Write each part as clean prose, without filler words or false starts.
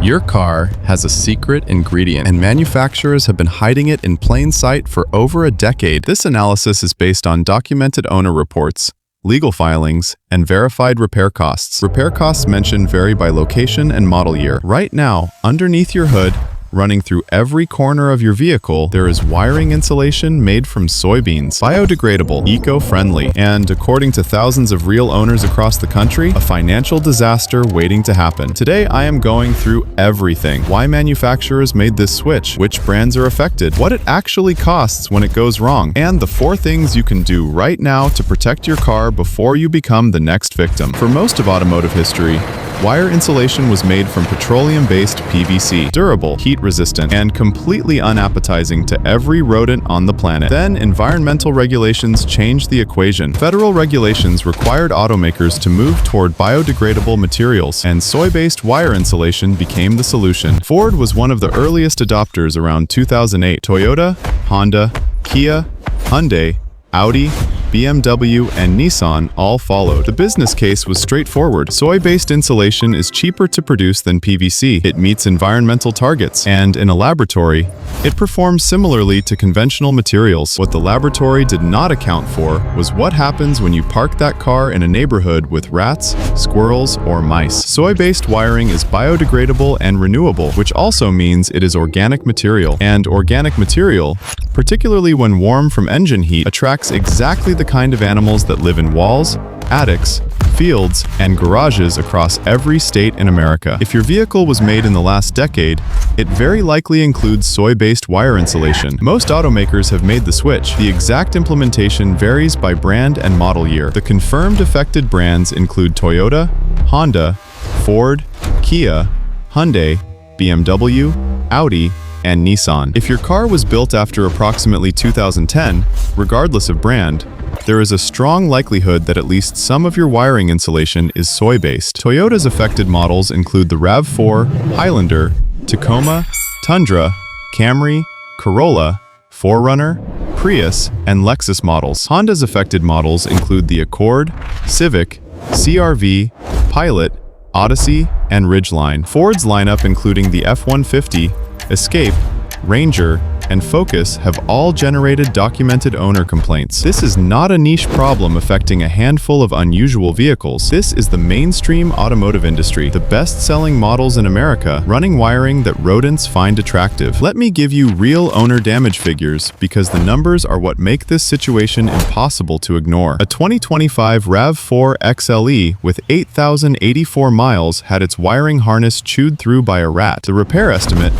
Your car has a secret ingredient, and manufacturers have been hiding it in plain sight for over a decade. This analysis is based on documented owner reports, legal filings, and verified repair costs. Repair costs mentioned vary by location and model year. Right now, underneath your hood, running through every corner of your vehicle, there is wiring insulation made from soybeans. Biodegradable, eco-friendly, and according to thousands of real owners across the country, a financial disaster waiting to happen. Today, I am going through everything. Why manufacturers made this switch, which brands are affected, what it actually costs when it goes wrong, and the 4 things you can do right now to protect your car before you become the next victim. For most of automotive history, wire insulation was made from petroleum-based PVC, durable, heat-resistant, and completely unappetizing to every rodent on the planet. Then, environmental regulations changed the equation. Federal regulations required automakers to move toward biodegradable materials, and soy-based wire insulation became the solution. Ford was one of the earliest adopters around 2008. Toyota, Honda, Kia, Hyundai, Audi, BMW, and Nissan all followed. The business case was straightforward. Soy-based insulation is cheaper to produce than PVC. It meets environmental targets, and in a laboratory, it performs similarly to conventional materials. What the laboratory did not account for was what happens when you park that car in a neighborhood with rats, squirrels, or mice. Soy-based wiring is biodegradable and renewable, which also means it is organic material. And organic material, particularly when warm from engine heat, attracts exactly the kind of animals that live in walls, attics, fields, and garages across every state in America. If your vehicle was made in the last decade, it very likely includes soy-based wire insulation. Most automakers have made the switch. The exact implementation varies by brand and model year. The confirmed affected brands include Toyota, Honda, Ford, Kia, Hyundai, BMW, Audi, and Nissan. If your car was built after approximately 2010, regardless of brand, there is a strong likelihood that at least some of your wiring insulation is soy-based. Toyota's affected models include the RAV4, Highlander, Tacoma, Tundra, Camry, Corolla, 4Runner, Prius, and Lexus models. Honda's affected models include the Accord, Civic, CR-V, Pilot, Odyssey, and Ridgeline. Ford's lineup, including the F-150, Escape, Ranger, and Focus, have all generated documented owner complaints. This is not a niche problem affecting a handful of unusual vehicles. This is the mainstream automotive industry, the best-selling models in America, running wiring that rodents find attractive. Let me give you real owner damage figures, because the numbers are what make this situation impossible to ignore. A 2025 RAV4 XLE with 8,084 miles had its wiring harness chewed through by a rat. The repair estimate: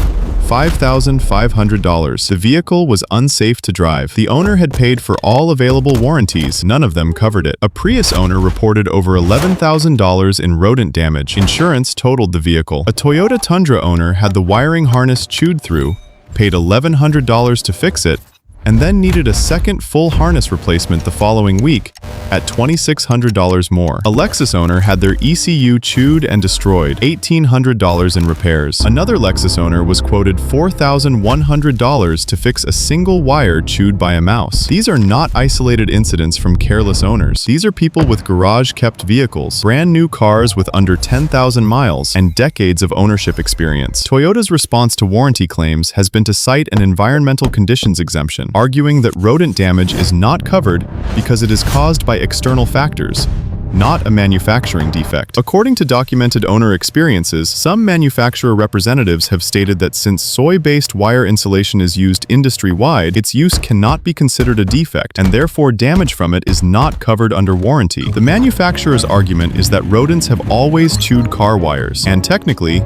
$5,500. The vehicle was unsafe to drive. The owner had paid for all available warranties. None of them covered it. A Prius owner reported over $11,000 in rodent damage. Insurance totaled the vehicle. A Toyota Tundra owner had the wiring harness chewed through, paid $1,100 to fix it, and then needed a second full harness replacement the following week at $2,600 more. A Lexus owner had their ECU chewed and destroyed, $1,800 in repairs. Another Lexus owner was quoted $4,100 to fix a single wire chewed by a mouse. These are not isolated incidents from careless owners. These are people with garage-kept vehicles, brand new cars with under 10,000 miles, and decades of ownership experience. Toyota's response to warranty claims has been to cite an environmental conditions exemption, arguing that rodent damage is not covered because it is caused by external factors, not a manufacturing defect. According to documented owner experiences, some manufacturer representatives have stated that since soy-based wire insulation is used industry-wide, its use cannot be considered a defect, and therefore damage from it is not covered under warranty. The manufacturer's argument is that rodents have always chewed car wires, and technically,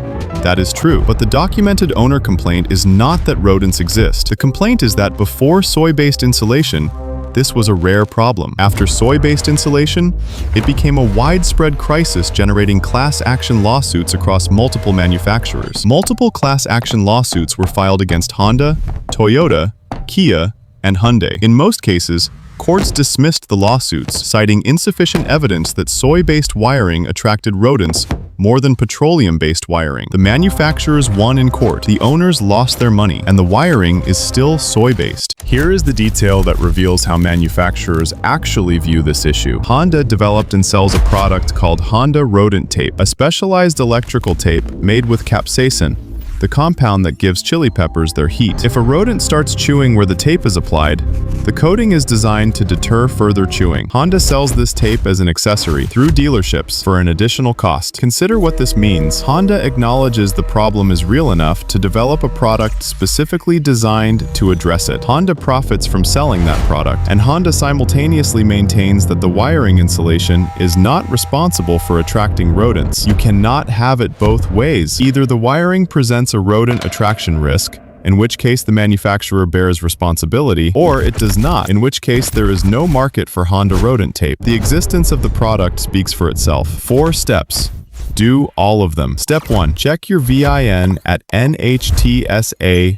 that is true. But the documented owner complaint is not that rodents exist. The complaint is that before soy-based insulation, this was a rare problem. After soy-based insulation, it became a widespread crisis, generating class action lawsuits across multiple manufacturers. Multiple class action lawsuits were filed against Honda, Toyota, Kia, and Hyundai. In most cases, courts dismissed the lawsuits, citing insufficient evidence that soy-based wiring attracted rodents more than petroleum-based wiring. The manufacturers won in court, the owners lost their money, and the wiring is still soy-based. Here is the detail that reveals how manufacturers actually view this issue. Honda developed and sells a product called Honda Rodent Tape, a specialized electrical tape made with capsaicin, the compound that gives chili peppers their heat. If a rodent starts chewing where the tape is applied, the coating is designed to deter further chewing. Honda sells this tape as an accessory through dealerships for an additional cost. Consider what this means. Honda acknowledges the problem is real enough to develop a product specifically designed to address it. Honda profits from selling that product, and Honda simultaneously maintains that the wiring insulation is not responsible for attracting rodents. You cannot have it both ways. Either the wiring presents a rodent attraction risk, in which case the manufacturer bears responsibility, or it does not, in which case there is no market for Honda Rodent Tape. The existence of the product speaks for itself. 4 steps. Do all of them. Step 1. Check your VIN at NHTSA.gov.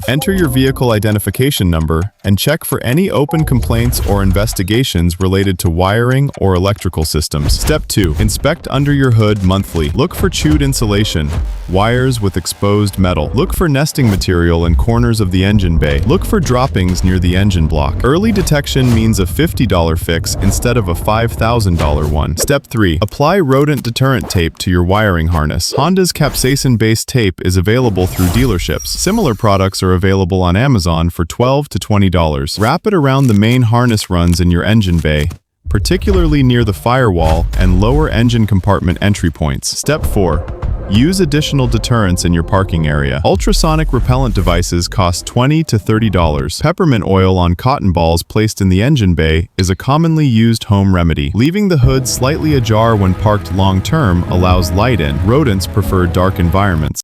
Enter your vehicle identification number and check for any open complaints or investigations related to wiring or electrical systems. Step 2. Inspect under your hood monthly. Look for chewed insulation, wires with exposed metal. Look for nesting material in corners of the engine bay. Look for droppings near the engine block. Early detection means a $50 fix instead of a $5,000 one. Step 3. Apply rodent deterrent tape to your wiring harness. Honda's capsaicin-based tape is available through dealerships. Similar products are available on Amazon for $12 to $20. Wrap it around the main harness runs in your engine bay, particularly near the firewall and lower engine compartment entry points. Step 4. Use additional deterrents in your parking area. Ultrasonic repellent devices cost $20 to $30. Peppermint oil on cotton balls placed in the engine bay is a commonly used home remedy. Leaving the hood slightly ajar when parked long-term allows light in. Rodents prefer dark environments.